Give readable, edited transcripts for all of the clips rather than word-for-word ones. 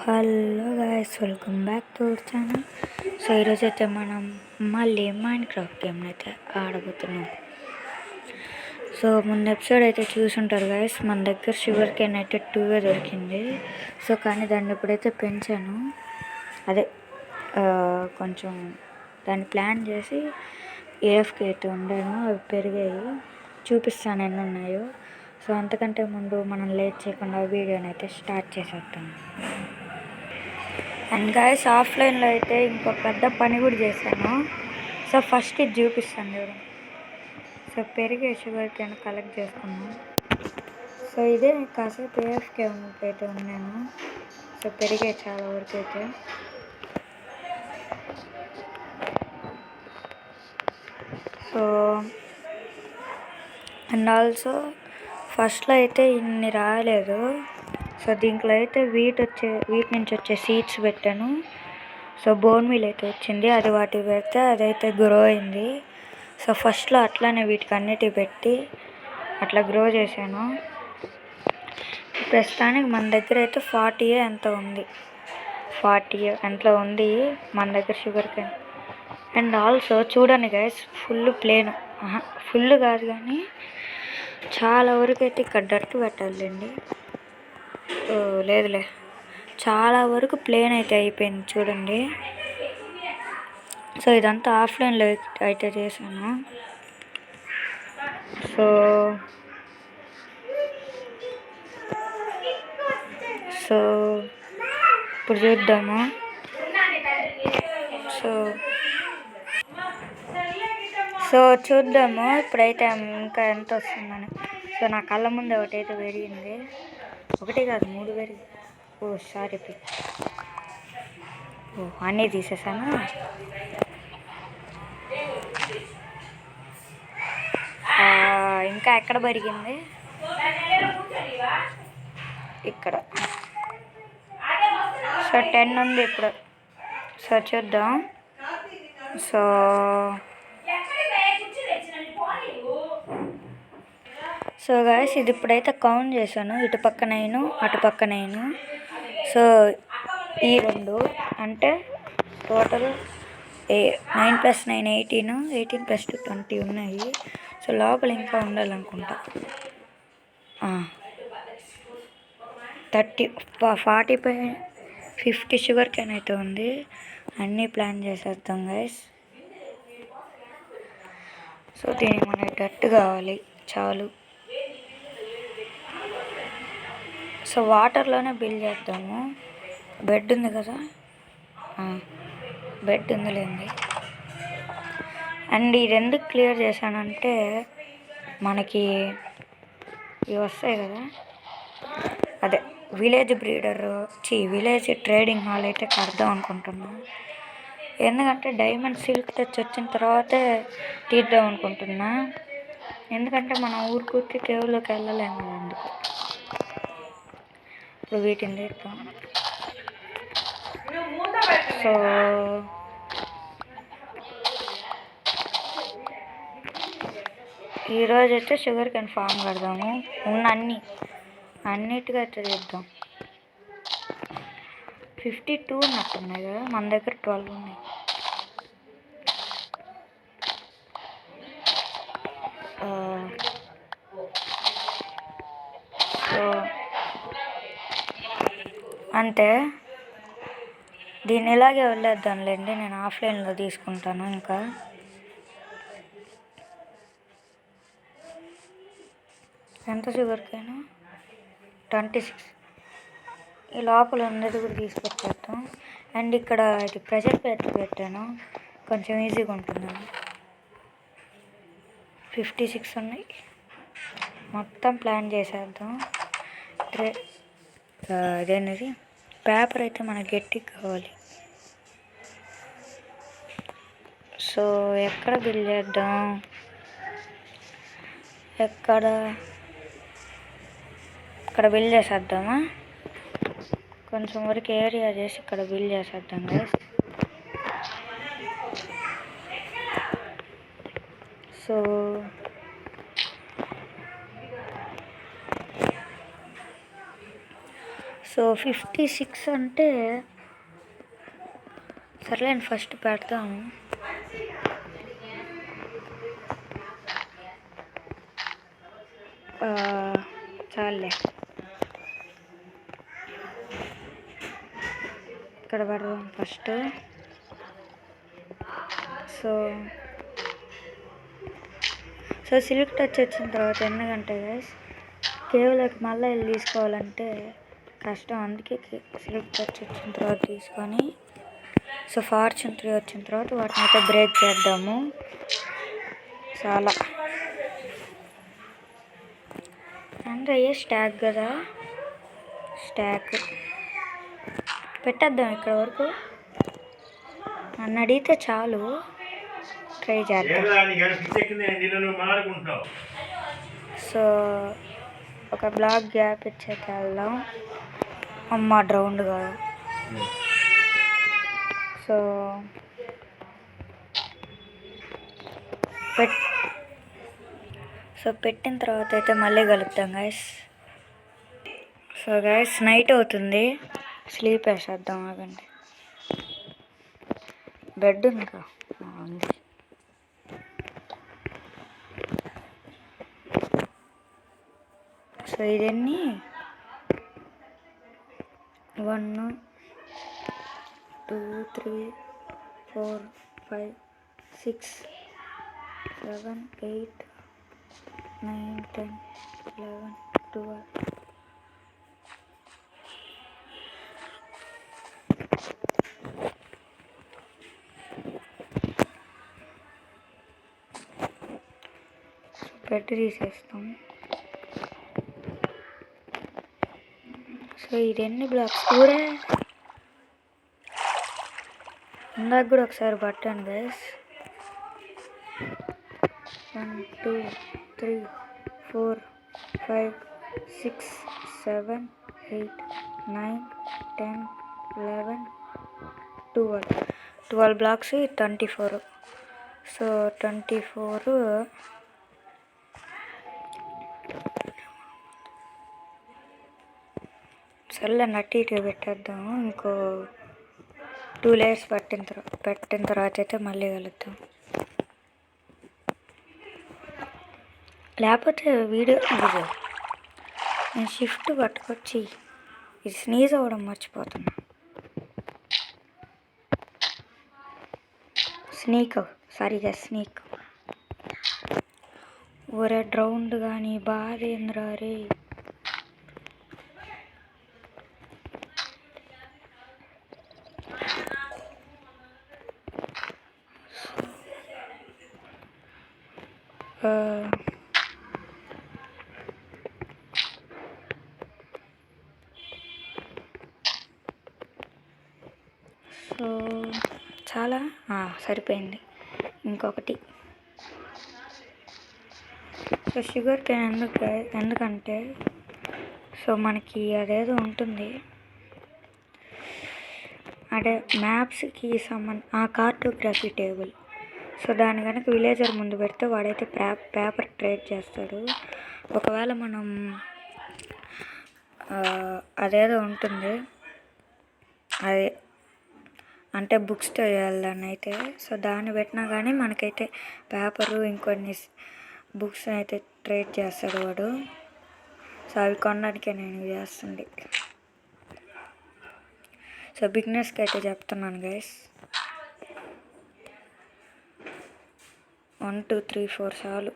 Hello guys, welcome back to our channel. So ఈరోజు అయితే మనం మళ్ళీ మైన్క్రాఫ్ట్ గేమ్ని అయితే ఆడబోతున్నాం. సో ముందు ఎపిసోడ్ అయితే చూసుంటారు గైస్. మన దగ్గర షుగర్ కేన్ అయితే 2 దొరికింది. సో కానీ దాన్ని ఇప్పుడైతే పెంచాను. అదే కొంచెం దాన్ని ప్లాన్ చేసి ఏఎఫ్కి అయితే ఉండాను. అవి పెరిగాయి, చూపిస్తాను ఎన్ని ఉన్నాయో. సో అంతకంటే ముందు మనం లేట్ చేయకుండా వీడియోని అయితే స్టార్ట్ చేసేద్దాం. అండ్ గైస్, ఆఫ్లైన్లో అయితే ఇంకో పెద్ద పని కూడా చేశాను. సో ఫస్ట్ ఇది చూపిస్తాను చూడండి. సో పెరిగే షుగర్ కేన్ కలెక్ట్ చేసుకున్నాను. సో ఇదే కాసేపు ఏఎఫ్కే అయితే ఉన్నాను. సో పెరిగే చాలా వరకు అయితే. సో అండ్ ఆల్సో ఫస్ట్లో అయితే ఇన్ని రాలేదు. సో దీంట్లో అయితే వీట్ నుంచి వచ్చే సీడ్స్ పెట్టాను. సో బోన్ మీల్ అయితే వచ్చింది, అది వాటికి పెడితే అదైతే గ్రో అయింది. సో ఫస్ట్లో అట్లానే వీటికి అన్నిటికి పెట్టి అట్లా గ్రో చేశాను. ప్రస్తుతానికి మన దగ్గర అయితే 40 ఎంత ఉంది, 40 ఎంతలో ఉంది మన దగ్గర షుగర్ కేన్. అండ్ ఆల్సో చూడండి గైస్, ఫుల్ ప్లేన్, ఫుల్ కాదు కానీ చాలా వరకు అయితే ఇక్కడ డట్టు పెట్టాలండి. లేదులే, చాలా వరకు ప్లేన్ అయితే అయిపోయింది చూడండి. సో ఇదంతా ఆఫ్లైన్లో అయితే చేశాను. సో సో ఇప్పుడు చూద్దాము. సో చూద్దాము ఇప్పుడైతే ఇంకా ఎంత వస్తుందని. సో నా కళ్ళ ముందు ఒకటైతే పెరిగింది, ఒకటి కాదు 3 పెరిగింది. సారీ, అన్నీ తీసేసాను. ఇంకా ఎక్కడ పెరిగింది, ఇక్కడ. సో 10 ఉంది ఇప్పుడు. సో చూద్దాం. సో గాయస్, ఇది ఇప్పుడైతే కౌంట్ చేశాను, ఇటు పక్క 9 అటు పక్క 9. సో ఈ 2 అంటే టోటల్ 9 + 9 18, 18 + 2 20 ఉన్నాయి. సో లోపల ఇంకా ఉండాలనుకుంటా. 30 40 50 షుగర్ కేన్ అయితే ఉంది. అన్నీ ప్లాన్ చేసేద్దాం గైస్. సో దీనికి మనకి డట్టు కావాలి చాలు. సో వాటర్లోనే బిల్ చేద్దాము. బెడ్ ఉంది కదా, బెడ్ ఉందిలేండి. అండ్ ఇది ఎందుకు క్లియర్ చేశానంటే మనకి ఇవి వస్తాయి కదా, అదే విలేజ్ విలేజ్ ట్రేడింగ్ హాల్ అయితే కడదాం అనుకుంటున్నాను. ఎందుకంటే డైమండ్ సిల్క్ తెచ్చి వచ్చిన తర్వాతే తీద్దాం అనుకుంటున్నా. ఎందుకంటే మనం ఊరికి కేవ్లోకి వెళ్ళలేము కదా, ఎందుకు. ఇప్పుడు వీటిని తీద్దాం. సో ఈరోజైతే షుగర్ కేన్ ఫామ్ కడదాము. ఉన్న అన్నిటిగా అయితే తీద్దాం. 52 ఉన్నట్టున్నాయి కదా, మన దగ్గర 12 ఉన్నాయి. సో అంతే, దీన్ని ఇలాగే వదిలేద్దాంలేండి. నేను ఆఫ్లైన్లో తీసుకుంటాను. ఇంకా ఎంత షుగర్ కేన్, 26. ఈ లోపల ఉన్నది కూడా తీసుకొచ్చేద్దాం. అండ్ ఇక్కడ ఇది ప్రెషర్ పెట్టాను, కొంచెం ఈజీగా ఉంటుందని. 56 ఉన్నాయి. మొత్తం ప్లాన్ చేసేద్దాం. అదేనది పేపర్ అయితే మనకి గట్టిగా కావాలి. సో ఎక్కడ బిల్ చేద్దాం, ఇక్కడ బిల్ చేసేద్దామా. కొంచెం వరకు ఏరియా చేసి ఇక్కడ బిల్ చేసేద్దాం కదా. సో సో 56 అంటే సర్లేండి ఫస్ట్ పెడతాము. చాలే ఇక్కడ పెడదాం ఫస్ట్. సో సిల్క్ టచ్ వచ్చిన తర్వాత ఎందుకంటే గైస్ కేవలం మళ్ళీ వెళ్ళి తీసుకోవాలంటే కష్టం, అందుకే సిల్క్ టచ్ వచ్చిన తర్వాత తీసుకొని సో ఫార్చ్యూన్ 3 వచ్చిన తర్వాత వాటిని అయితే బ్రేక్ చేద్దాము. చాలా అంటే స్టాక్ కదా, స్టాక్ పెట్టేద్దాం ఇక్కడ వరకు. నన్ను అడిగితే చాలు, ట్రై చేద్దాం. సో ఒక బ్లాక్ గ్యాప్ ఇచ్చాక వెళ్దాం. అమ్మ రౌండ్ కాదు. సో పెట్టిన తర్వాత అయితే మళ్ళీ కలుపుతాం గైస్. సో గైస్ నైట్ అవుతుంది, స్లీప్ వేసేద్దాం. ఆగండి, బెడ్ ఇంకా ఉంది. సో ఇదన్నీ 1 2 3 4 5 6 7 8 9 10 11 12. బెడ్ తీసేస్తాం. సో ఇది ఎన్ని బ్లాక్స్ ఊరే ఇందాక కూడా ఒకసారి పట్టాను గైస్. 1 2 3 4 5 6 7 8 9 10 11 12 బ్లాక్స్ 24. సో 24 సర్లే నట్టి ఇటు పెట్టేద్దాము. ఇంకో 2 లేయర్స్ పెట్టిన తర్వాత అయితే మళ్ళీ కలుద్దాం. లేకపోతే వీడియో నేను షిఫ్ట్ పట్టుకొచ్చి ఇది స్నీజ్ అవ్వడం మర్చిపోతున్నా. స్నీక్ ఒరే రౌండ్ కానీ బాధేంద్రా రే. సో చాలా సరిపోయింది. ఇంకొకటి. సో షుగర్ కేన్ ఎందుకంటే సో మనకి అదేదో ఉంటుంది అదే మ్యాప్స్కి కార్టోగ్రఫీ టేబుల్. సో దాని కనుక విలేజర్ ముందు పెడితే వాడైతే పేపర్ ట్రేడ్ చేస్తాడు. ఒకవేళ మనం అదేదో ఉంటుంది అదే అంటే బుక్స్తో చేయాలని అయితే సో దాన్ని పెట్టినా కానీ మనకైతే పేపరు ఇంకొన్ని బుక్స్ అయితే ట్రేడ్ చేస్తాడు వాడు. సో అవి కొనడానికే నేను చేస్తుంది. సో బిగినర్స్కి అయితే చెప్తున్నాను గైస్, 1 2 3 4 చాలు.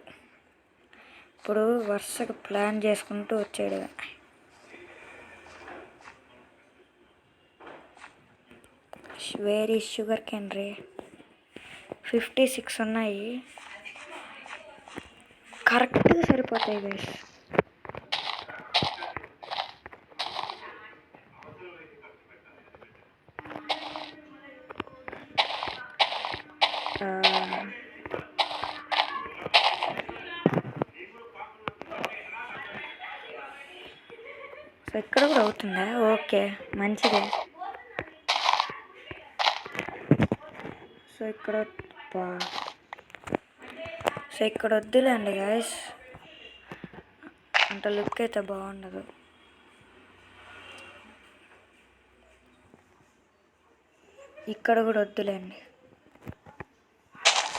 ఇప్పుడు వరుసగా ప్లాన్ చేసుకుంటూ వచ్చాడు. వేరీ షుగర్ కేన్ రే 56 ఉన్నాయి, కరెక్ట్గా సరిపోతాయి గైస్. సో ఇక్కడ కూడా అవుతుందా? ఓకే మంచిదే. సో ఇక్కడ వద్దులేండి గాయస్, అంత లుక్ అయితే బాగుండదు. ఇక్కడ కూడా వద్దులేండి,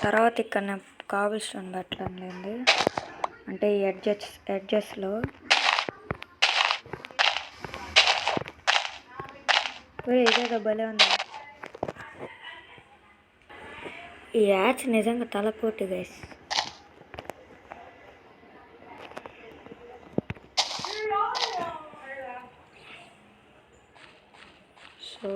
తర్వాత ఇక్కడ కాబుల్ స్టోన్ పెట్టలేండి, అంటే ఈ ఎడ్జెస్లో ఇదేదో భలే ఉంది. ఈ యాడ్స్ నిజంగా తలపోటు గైస్. సో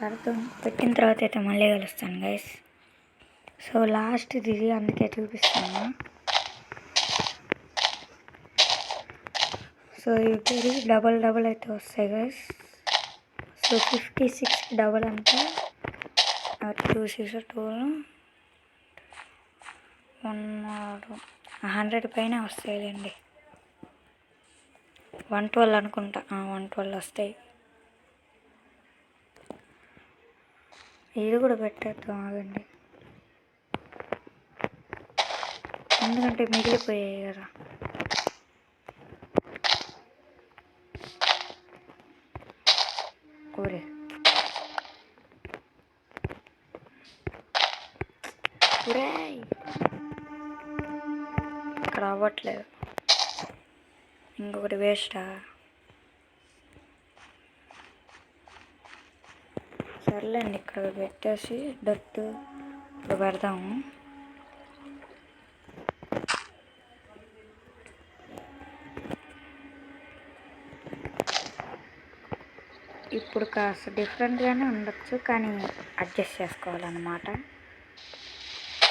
పడతాం, పెట్టిన తర్వాత అయితే మళ్ళీ కలుస్తాను గైస్. సో లాస్ట్ ఇది అందుకే చూపిస్తాను. సో ఇవి డబల్ అయితే వస్తాయి గైస్. సో 56 డబల్ అంటే 2 6 2 100 పైన వస్తాయిలేండి. 112 అనుకుంటా, 112 వస్తాయి. ఇది కూడా పెట్టేద్దాం ఆగండి, ఎందుకంటే మిగిలిపోయాయి కదా. కూరే ఇక్కడ అవ్వట్లేదు, ఇంకొకటి వేస్టా. సర్లేండి, ఇక్కడ పెట్టేసి డట్టు ఇప్పుడు పెడదాము. ఇప్పుడు కాస్త డిఫరెంట్గానే ఉండొచ్చు, కానీ అడ్జస్ట్ చేసుకోవాలన్నమాట.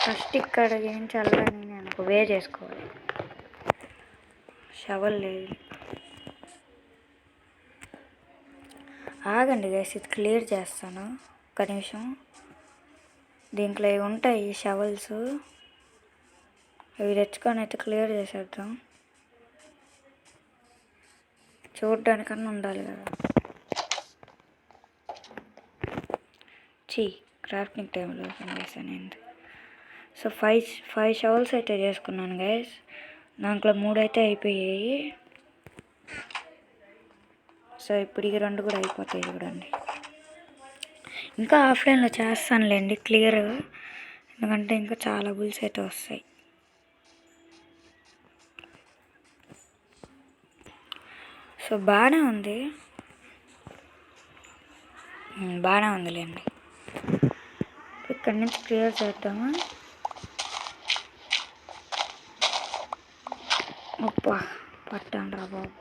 ఫస్ట్ ఇక్కడ ఏం చల్లని నేను ఒక వే చేసుకోవాలి. షవల్ లేదు, ఆగండి గైస్, ఇది క్లియర్ చేస్తాను ఒక నిమిషం. దీంట్లో ఇవి ఉంటాయి షవల్స్, ఇవి తెచ్చుకొని అయితే క్లియర్ చేసేద్దాం. చూడ్డానికన్నా ఉండాలి కదా. క్రాఫ్టింగ్ టైంలో ఓపెన్ చేశాను ఏంటి. సో 5 షవల్స్ అయితే చేసుకున్నాను గైస్. దాంట్లో 3 అయితే అయిపోయాయి. సో ఇప్పుడు ఈ 2 కూడా అయిపోతాయి చూడండి. ఇంకా ఆఫ్లైన్లో చేస్తానులేండి క్లియర్గా, ఎందుకంటే ఇంకా చాలా బుల్స్ అయితే వస్తాయి. సో బాగానే ఉందిలేండి. ఇక్కడి నుంచి క్లియర్ చేద్దామా. అబ్బా పట్టాను రా బాబు.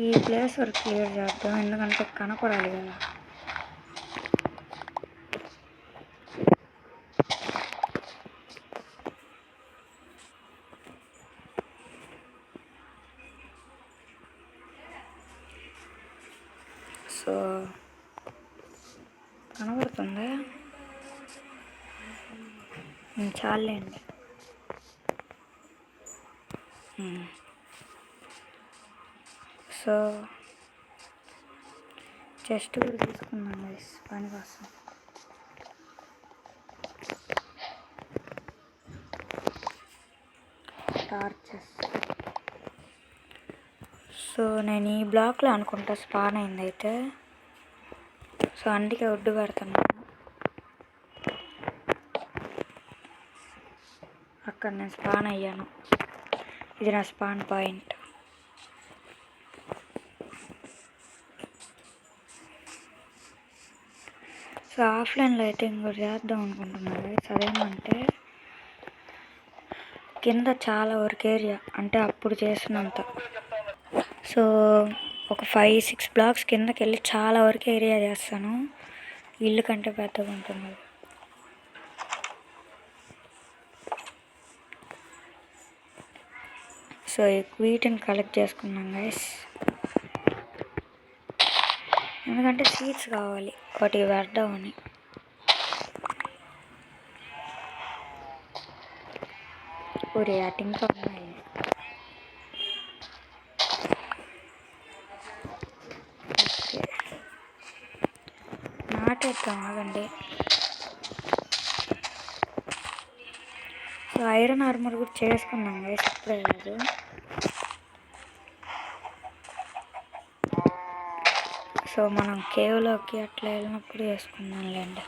ఈ ప్లేస్ వరకు క్లియర్ చేద్దాం, ఎందుకంటే కనపడాలి కదా. సో కనబడుతుందా? చాలండి. సో చెస్ట్ కూడా తీసుకున్నాం గైస్ పని కోసం. టార్చెస్. సో నేను ఈ బ్లాక్లో అనుకుంటా స్పాన్ అయింది అయితే, సో అందుకే ఒడ్డు పెడుతున్నాను. అక్కడ నేను స్పాన్ అయ్యాను, ఇది నా స్పాన్ పాయింట్. సో ఆఫ్లైన్లో అయితే ఇంకోటి చేద్దాం అనుకుంటున్నాను. అదేమంటే కింద చాలా వరకు ఏరియా, అంటే అప్పుడు చేసినంత. సో ఒక 5-6 బ్లాక్స్ కిందకి వెళ్ళి చాలా వరకు ఏరియా చేస్తాను, ఇల్లు కంటే పెద్దగా ఉంటుంది. సో వీటిని కలెక్ట్ చేసుకున్నాం గైస్, ఎందుకంటే సీడ్స్ కావాలి వాటి పెడదామని. ఊరే అటు ఇంకా ఉన్నాయి. నాటే చేస్తాం ఆగండి. సో ఐరన్ ఆర్మర్ కూడా చేసుకున్నాం గైస్, ఇప్పుడే కాదు. సో మనం కేవ్లోకి అట్లా వెళ్ళినప్పుడు వేసుకున్నాంలేండి.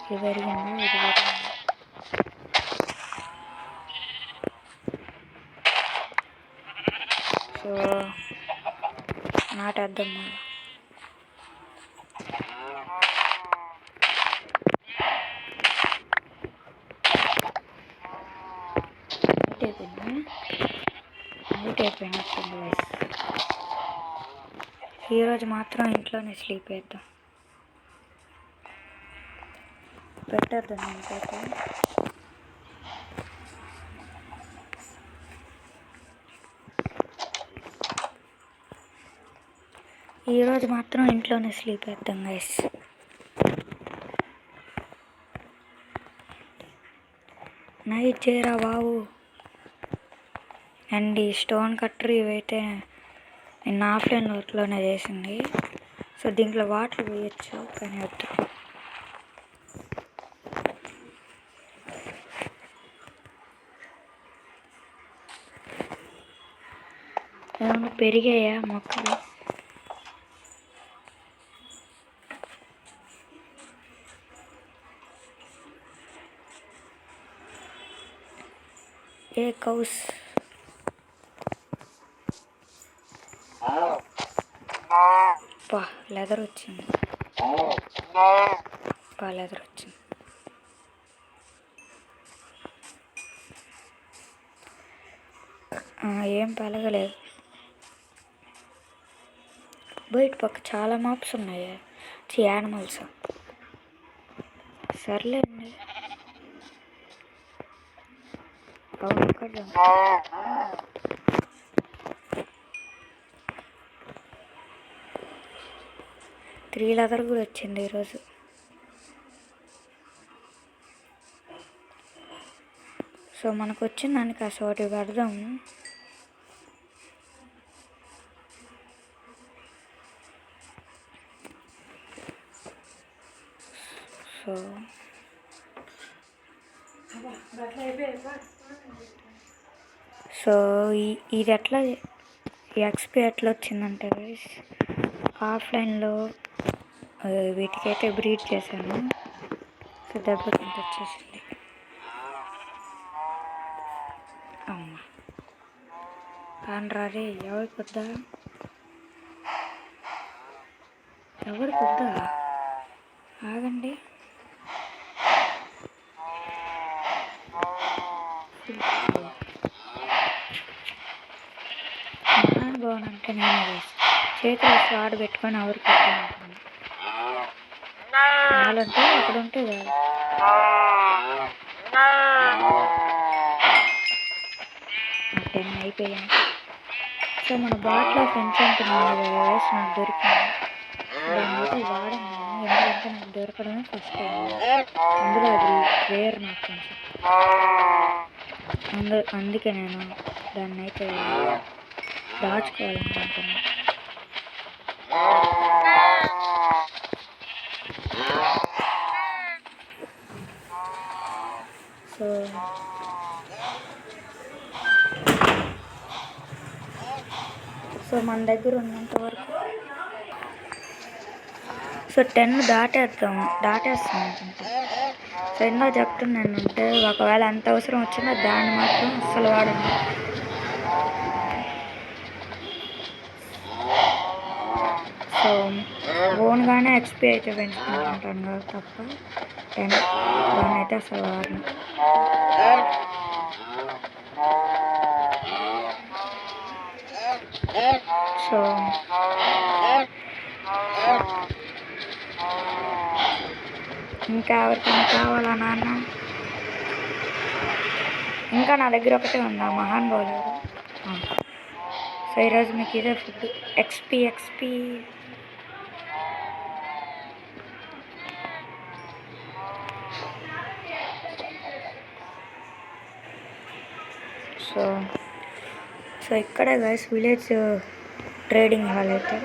ఇది పెరిగిందా, ఇది పెరిగిందా. సో నాటేద్దాం మళ్ళీ. నైట్ అయిపోయినట్టుంది గైస్. ఈరోజు మాత్రం ఇంట్లోనే స్లీప్ వేద్దాం, పెట్టేద్దాం ఇంకైతే. ఈరోజు మాత్రం ఇంట్లోనే స్లీప్ వేద్దాం గైస్. నైట్ చేయరా బాబు. అండ్ ఈ స్టోన్ కట్టర్ ఇవైతే నేను ఆఫ్లైన్ వర్క్లోనే చేసింది. సో దీంట్లో వాటర్ వేయచ్చు, కానీ వద్దు. ఏమన్నా పెరిగాయా మొక్కలు? ఏ కౌస్ లెదర్ వచ్చింది, లెదర్ వచ్చింది. ఏం పలగలేదు. బయట పక్క చాలా మాప్స్ ఉన్నాయి, యానిమల్స్. సర్లేండి, అవును కదా. 3 లెదర్ కూడా వచ్చింది ఈరోజు. సో మనకు వచ్చిన దానికి అసోటి పెడదాం. సో ఇది ఎట్లా ఎక్స్పీ ఎట్లా వచ్చిందంటే గైస్, ఆఫ్లైన్లో వీటికైతే బ్రీడ్ చేశాను. సో దెబ్బకి ఇంత వచ్చేసింది. అమ్మ కానరారే, ఎవరి పొద్దా ఆగండి. మహానుభావం అంటే నేను వేసి చేతులు స్వాడు పెట్టుకొని ఎవరు పెట్టుకుంటాను. వాళ్ళంటే అక్కడ ఉంటే కాదు. టెన్ అయిపోయాను. సో మన బాట్లో ఫ్రెండ్స్ అంటున్నాను కదా వేసి నాకు దొరికింది. దాన్ని అయితే వాడను నేను, ఎందుకంటే నాకు దొరకడమే ఫస్ట్ టైం. అందులో అది రేర్ నాకు కొంచెం, అందుకే నేను దాన్ని అయితే దాచుకోవాలనుకుంటున్నాను. సో మన దగ్గర ఉన్నంత వరకు సో 10 దాటేస్తాం అనుకుంటా. సో ఇందా చెప్తున్నాను అంటే, ఒకవేళ ఎంత అవసరం వచ్చినా దాన్ని మాత్రం అస్సలు వాడండి. సో ఓన్గానే ఎక్స్పీ అయితే పెంచుకుంటుంటాను కదా తప్ప 10 దాన్ని అయితే అసలు వాడను. సో ఇంకా ఎవరికైనా కావాలా నాన్న? ఇంకా నా దగ్గర ఒకటే ఉందా మహానుభావులు. సో ఈరోజు మీకు ఇదే ఫుడ్, ఎక్స్పీ. సో ఇక్కడే గైస్ విలేజ్ ట్రేడింగ్ హాల్ అయితే.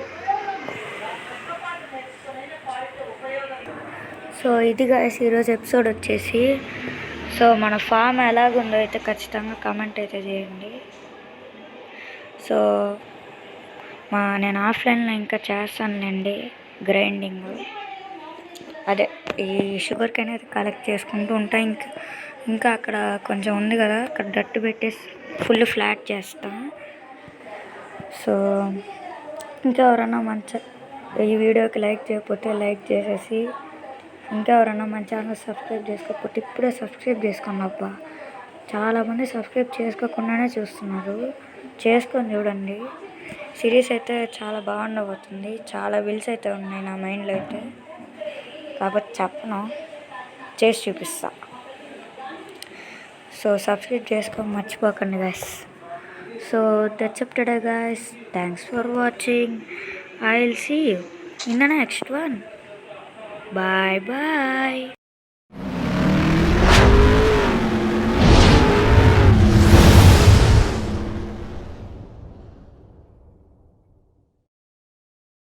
సో ఇది గాయస్ ఈరోజు ఎపిసోడ్ వచ్చేసి. సో మన ఫామ్ ఎలాగుందో అయితే ఖచ్చితంగా కమెంట్ అయితే చేయండి. సో నేను ఆఫ్లైన్లో ఇంకా చేస్తానులేండి గ్రైండింగ్. అదే ఈ షుగర్ కేన్ అయితే కలెక్ట్ చేసుకుంటూ ఉంటా. ఇంకా అక్కడ కొంచెం ఉంది కదా, అక్కడ డట్టు పెట్టేసి ఫుల్ ఫ్లాట్ చేస్తా. సో ఇంకా ఎవరన్నా ఈ వీడియోకి లైక్ చేయకపోతే లైక్ చేసేసి, ఇంకా ఎవరన్నా మన ఛానల్ సబ్స్క్రైబ్ చేసుకోకపోతే ఇప్పుడే సబ్స్క్రైబ్ చేసుకోండి అబ్బా. చాలామంది సబ్స్క్రైబ్ చేసుకోకుండానే చూస్తున్నారు, చేసుకొని చూడండి. సిరీస్ అయితే చాలా బాగుండబోతుంది. చాలా విల్స్ అయితే ఉన్నాయి నా మైండ్లో అయితే, కాబట్టి చెప్పను, చేసి చూపిస్తా. సో సబ్స్క్రైబ్ చేసుకో మర్చిపోకండి guys. So that's it today guys. Thanks for watching. I will see you in the next one. Bye bye.